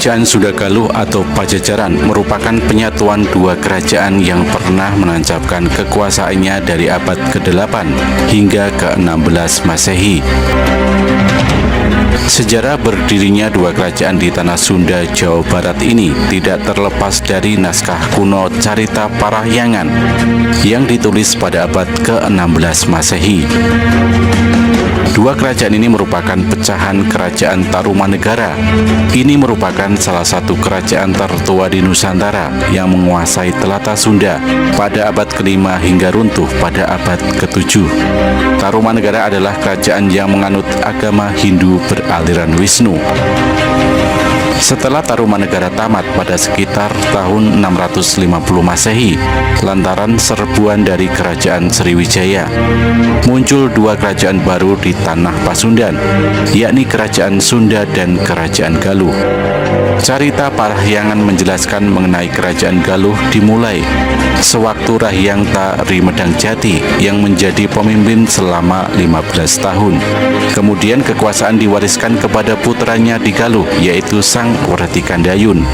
Kerajaan Sunda Galuh atau Pajajaran merupakan penyatuan dua kerajaan yang pernah menancapkan kekuasaannya dari abad ke-8 hingga ke-16 Masehi. Sejarah berdirinya dua kerajaan di tanah Sunda, Jawa Barat ini tidak terlepas dari naskah kuno Carita Parahyangan yang ditulis pada abad ke-16 Masehi. Dua kerajaan ini merupakan pecahan kerajaan Tarumanegara. Ini merupakan salah satu kerajaan tertua di Nusantara yang menguasai tlatah Sunda pada abad ke-5 hingga runtuh pada abad ke-7. Tarumanegara adalah kerajaan yang menganut agama Hindu beraliran Wisnu. Setelah Tarumanegara tamat pada sekitar tahun 650 Masehi, lantaran serbuan dari kerajaan Sriwijaya, muncul dua kerajaan baru di tanah Pasundan, yakni Kerajaan Sunda dan Kerajaan Galuh. Carita Parahyangan menjelaskan mengenai Kerajaan Galuh dimulai sewaktu Rahyang Tari Medang Jati yang menjadi pemimpin selama 15 tahun. Kemudian kekuasaan diwariskan kepada putranya di Galuh, yaitu Sang Wertikandayun.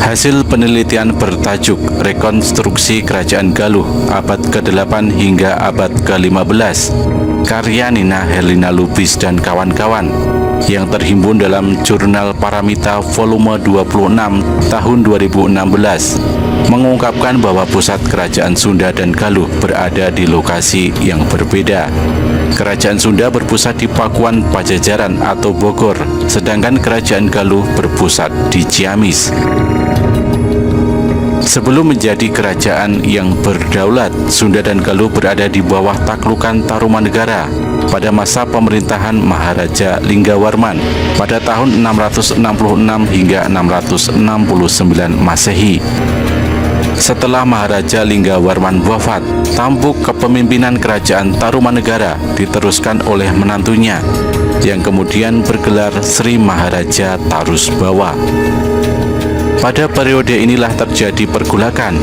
Hasil penelitian bertajuk Rekonstruksi Kerajaan Galuh abad ke-8 hingga abad ke-15 karya Nina Herlina Lubis dan kawan-kawan yang terhimpun dalam Jurnal Paramita volume 26 tahun 2016 mengungkapkan bahwa pusat kerajaan Sunda dan Galuh berada di lokasi yang berbeda. Kerajaan Sunda berpusat di Pakuan Pajajaran atau Bogor, sedangkan Kerajaan Galuh berpusat di Ciamis. Sebelum menjadi kerajaan yang berdaulat, Sunda dan Galuh berada di bawah taklukan Tarumanegara pada masa pemerintahan Maharaja Linggawarman pada tahun 666 hingga 669 Masehi. Setelah Maharaja Linggawarman wafat, tampuk kepemimpinan kerajaan Tarumanegara diteruskan oleh menantunya yang kemudian bergelar Sri Maharaja Tarusbawa. Pada periode inilah terjadi pergulakan.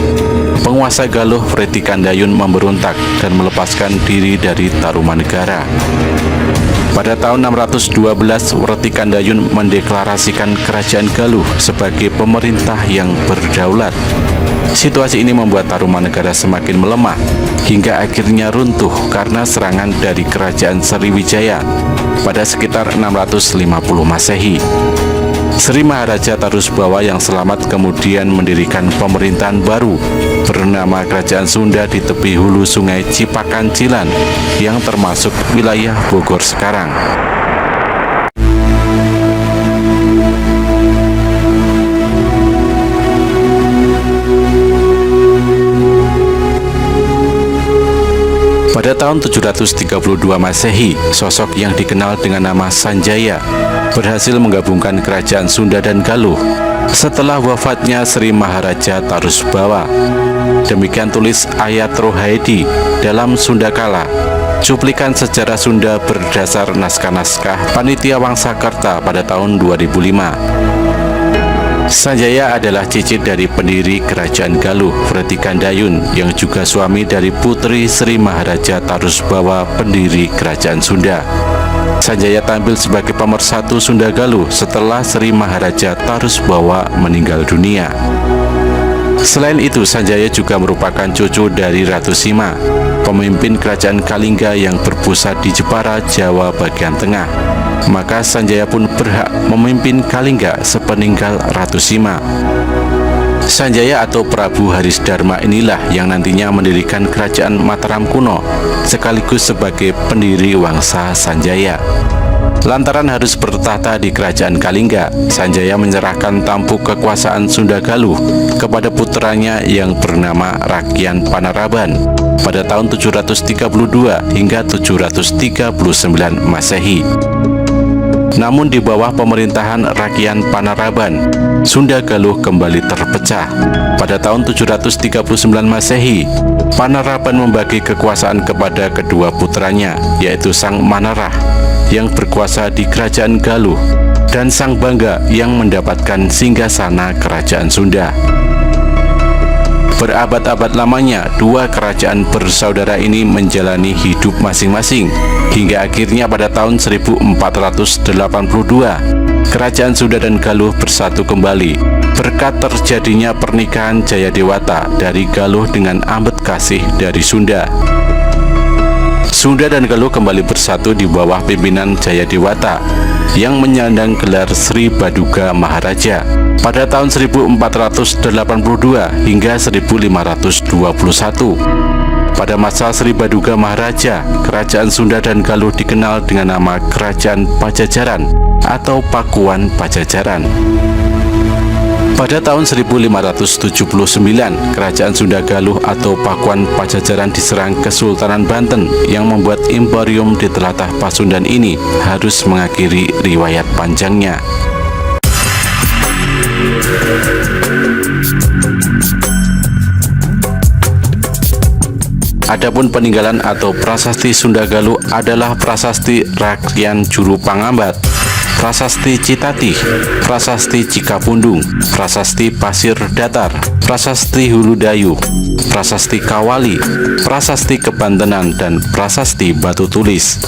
Penguasa Galuh Wertikandayun memberontak dan melepaskan diri dari Tarumanegara. Pada tahun 612, Wertikandayun mendeklarasikan Kerajaan Galuh sebagai pemerintah yang berdaulat. Situasi ini membuat Tarumanegara semakin melemah hingga akhirnya runtuh karena serangan dari Kerajaan Sriwijaya pada sekitar 650 Masehi. Sri Maharaja Tarusbawa yang selamat kemudian mendirikan pemerintahan baru bernama Kerajaan Sunda di tepi hulu Sungai Cipakancilan yang termasuk wilayah Bogor sekarang. Pada tahun 732 Masehi, sosok yang dikenal dengan nama Sanjaya berhasil menggabungkan kerajaan Sunda dan Galuh setelah wafatnya Sri Maharaja Tarusbawa. Demikian tulis Ayat Rohaidi dalam Sundakala, cuplikan sejarah Sunda berdasar naskah-naskah Panitia Wangsakerta pada tahun 2005. Sanjaya adalah cicit dari pendiri Kerajaan Galuh, Wertikandayun, yang juga suami dari putri Sri Maharaja Tarusbawa, pendiri Kerajaan Sunda. Sanjaya tampil sebagai pemersatu Sunda Galuh setelah Sri Maharaja Tarusbawa meninggal dunia. Selain itu, Sanjaya juga merupakan cucu dari Ratu Sima, pemimpin Kerajaan Kalingga yang berpusat di Jepara, Jawa bagian tengah. Maka Sanjaya pun berhak memimpin Kalingga sepeninggal Ratu Sima. Sanjaya atau Prabu Harisdarma inilah yang nantinya mendirikan Kerajaan Mataram kuno, sekaligus sebagai pendiri Wangsa Sanjaya. Lantaran harus bertahta di Kerajaan Kalingga, Sanjaya menyerahkan tampuk kekuasaan Sunda Galuh kepada putranya yang bernama Rakyan Panaraban pada tahun 732 hingga 739 Masehi. Namun di bawah pemerintahan Rakyan Panaraban, Sunda Galuh kembali terpecah. Pada tahun 739 Masehi, Panaraban membagi kekuasaan kepada kedua putranya, yaitu Sang Manarah yang berkuasa di Kerajaan Galuh dan Sang Bangga yang mendapatkan singgasana Kerajaan Sunda. Berabad-abad lamanya, dua kerajaan bersaudara ini menjalani hidup masing-masing, hingga akhirnya pada tahun 1482, Kerajaan Sunda dan Galuh bersatu kembali, berkat terjadinya pernikahan Jayadewata dari Galuh dengan Ambedkasih dari Sunda. Sunda dan Galuh kembali bersatu di bawah pimpinan Jayadewata yang menyandang gelar Sri Baduga Maharaja pada tahun 1482 hingga 1521. Pada masa Sri Baduga Maharaja, Kerajaan Sunda dan Galuh dikenal dengan nama Kerajaan Pajajaran atau Pakuan Pajajaran. Pada tahun 1579, Kerajaan Sunda Galuh atau Pakuan Pajajaran diserang Kesultanan Banten yang membuat imperium di tlatah Pasundan ini harus mengakhiri riwayat panjangnya. Adapun peninggalan atau prasasti Sunda Galuh adalah prasasti Rakyan Juru Pangambat, prasasti Citatih, prasasti Cikapundung, prasasti Pasir Datar, prasasti Huludayu, prasasti Kawali, prasasti Kebantenan, dan prasasti Batu Tulis.